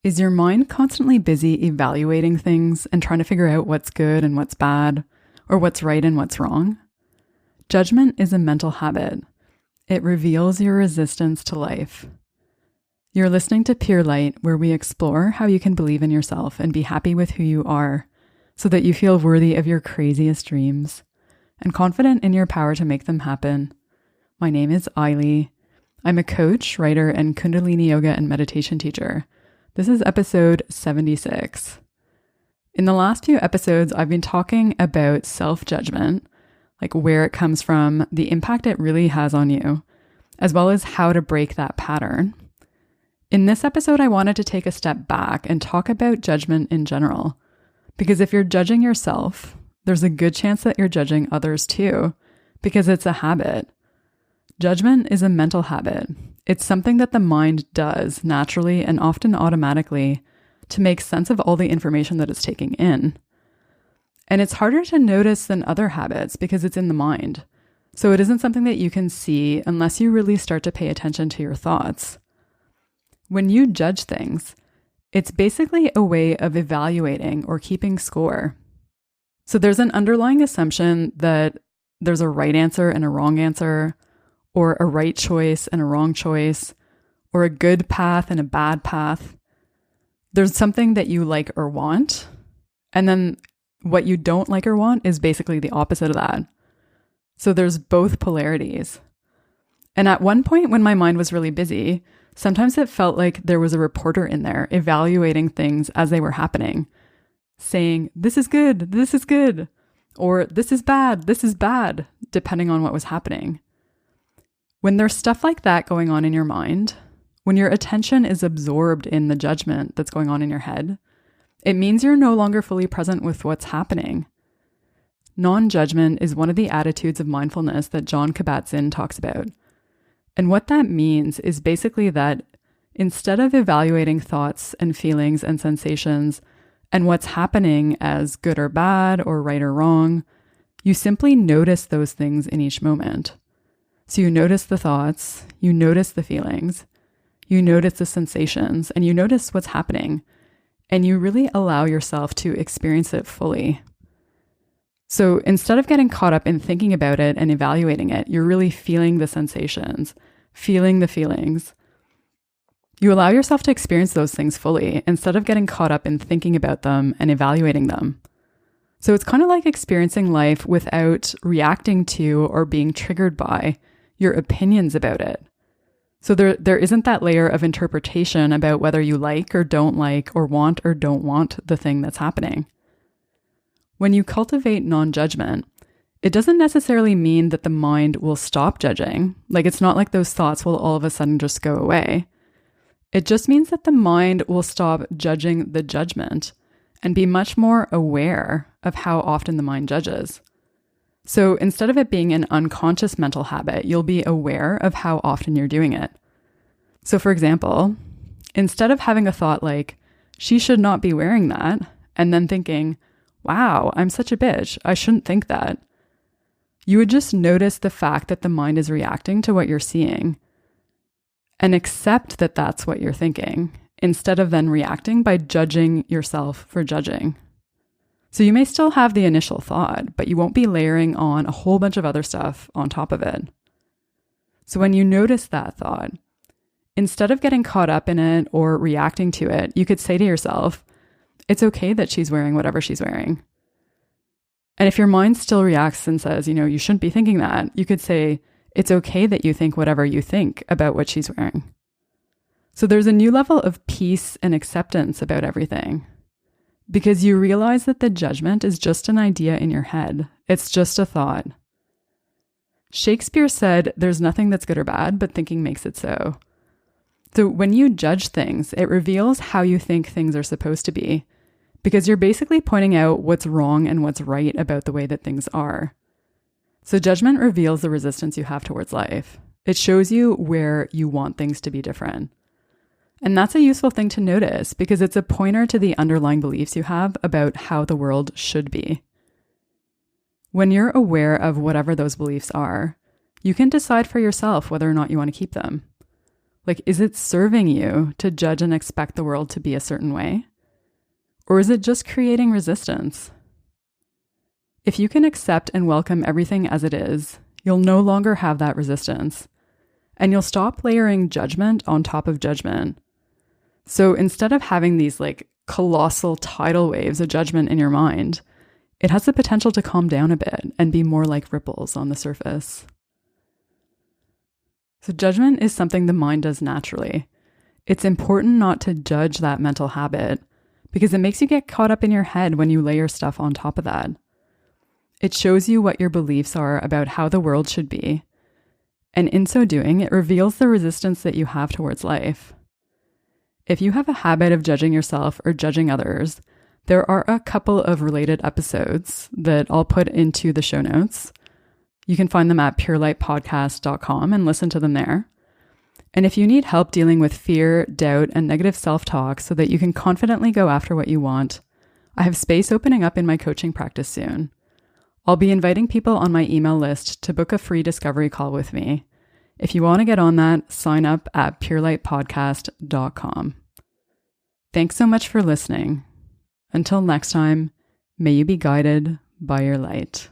Is your mind constantly busy evaluating things and trying to figure out what's good and what's bad, or what's right and what's wrong? Judgment is a mental habit. It reveals your resistance to life. You're listening to Pure Light, where we explore how you can believe in yourself and be happy with who you are, so that you feel worthy of your craziest dreams and confident in your power to make them happen. My name is Ailey. I'm a coach, writer, and Kundalini yoga and meditation teacher. This is episode 76. In the last few episodes, I've been talking about self-judgment, like where it comes from, the impact it really has on you, as well as how to break that pattern. In this episode, I wanted to take a step back and talk about judgment in general, because if you're judging yourself, there's a good chance that you're judging others too, because it's a habit. Judgment is a mental habit. It's something that the mind does naturally and often automatically to make sense of all the information that it's taking in. And it's harder to notice than other habits because it's in the mind. So it isn't something that you can see unless you really start to pay attention to your thoughts. When you judge things, it's basically a way of evaluating or keeping score. So there's an underlying assumption that there's a right answer and a wrong answer, or a right choice and a wrong choice, or a good path and a bad path. There's something that you like or want, and then what you don't like or want is basically the opposite of that. So there's both polarities. And at one point when my mind was really busy, sometimes it felt like there was a reporter in there evaluating things as they were happening, saying, this is good, or this is bad, depending on what was happening. When there's stuff like that going on in your mind, when your attention is absorbed in the judgment that's going on in your head, it means you're no longer fully present with what's happening. Non-judgment is one of the attitudes of mindfulness that Jon Kabat-Zinn talks about. And what that means is basically that instead of evaluating thoughts and feelings and sensations and what's happening as good or bad or right or wrong, you simply notice those things in each moment. So you notice the thoughts, you notice the feelings, you notice the sensations, and you notice what's happening, and you really allow yourself to experience it fully. So instead of getting caught up in thinking about it and evaluating it, you're really feeling the sensations, feeling the feelings. You allow yourself to experience those things fully instead of getting caught up in thinking about them and evaluating them. So it's kind of like experiencing life without reacting to or being triggered by your opinions about it. So there isn't that layer of interpretation about whether you like or don't like or want the thing that's happening. When you cultivate non-judgment, it doesn't necessarily mean that the mind will stop judging. Like, it's not like those thoughts will all of a sudden just go away. It just means that the mind will stop judging the judgment and be much more aware of how often the mind judges. So instead of it being an unconscious mental habit, you'll be aware of how often you're doing it. So for example, instead of having a thought like, she should not be wearing that, and then thinking, wow, I'm such a bitch, I shouldn't think that, you would just notice the fact that the mind is reacting to what you're seeing and accept that that's what you're thinking, instead of then reacting by judging yourself for judging. So you may still have the initial thought, but you won't be layering on a whole bunch of other stuff on top of it. So when you notice that thought, instead of getting caught up in it or reacting to it, you could say to yourself, it's okay that she's wearing whatever she's wearing. And if your mind still reacts and says, you shouldn't be thinking that, you could say, it's okay that you think whatever you think about what she's wearing. So there's a new level of peace and acceptance about everything, because you realize that the judgment is just an idea in your head. It's just a thought. Shakespeare said, there's nothing that's good or bad, but thinking makes it so. So when you judge things, it reveals how you think things are supposed to be, because you're basically pointing out what's wrong and what's right about the way that things are. So judgment reveals the resistance you have towards life. It shows you where you want things to be different. And that's a useful thing to notice because it's a pointer to the underlying beliefs you have about how the world should be. When you're aware of whatever those beliefs are, you can decide for yourself whether or not you want to keep them. Like, is it serving you to judge and expect the world to be a certain way? Or is it just creating resistance? If you can accept and welcome everything as it is, you'll no longer have that resistance. And you'll stop layering judgment on top of judgment. So instead of having these like colossal tidal waves of judgment in your mind, it has the potential to calm down a bit and be more like ripples on the surface. So judgment is something the mind does naturally. It's important not to judge that mental habit because it makes you get caught up in your head when you layer stuff on top of that. It shows you what your beliefs are about how the world should be. And in so doing, it reveals the resistance that you have towards life. If you have a habit of judging yourself or judging others, there are a couple of related episodes that I'll put into the show notes. You can find them at purelightpodcast.com and listen to them there. And if you need help dealing with fear, doubt, and negative self-talk so that you can confidently go after what you want, I have space opening up in my coaching practice soon. I'll be inviting people on my email list to book a free discovery call with me. If you want to get on that, sign up at purelightpodcast.com. Thanks so much for listening. Until next time, may you be guided by your light.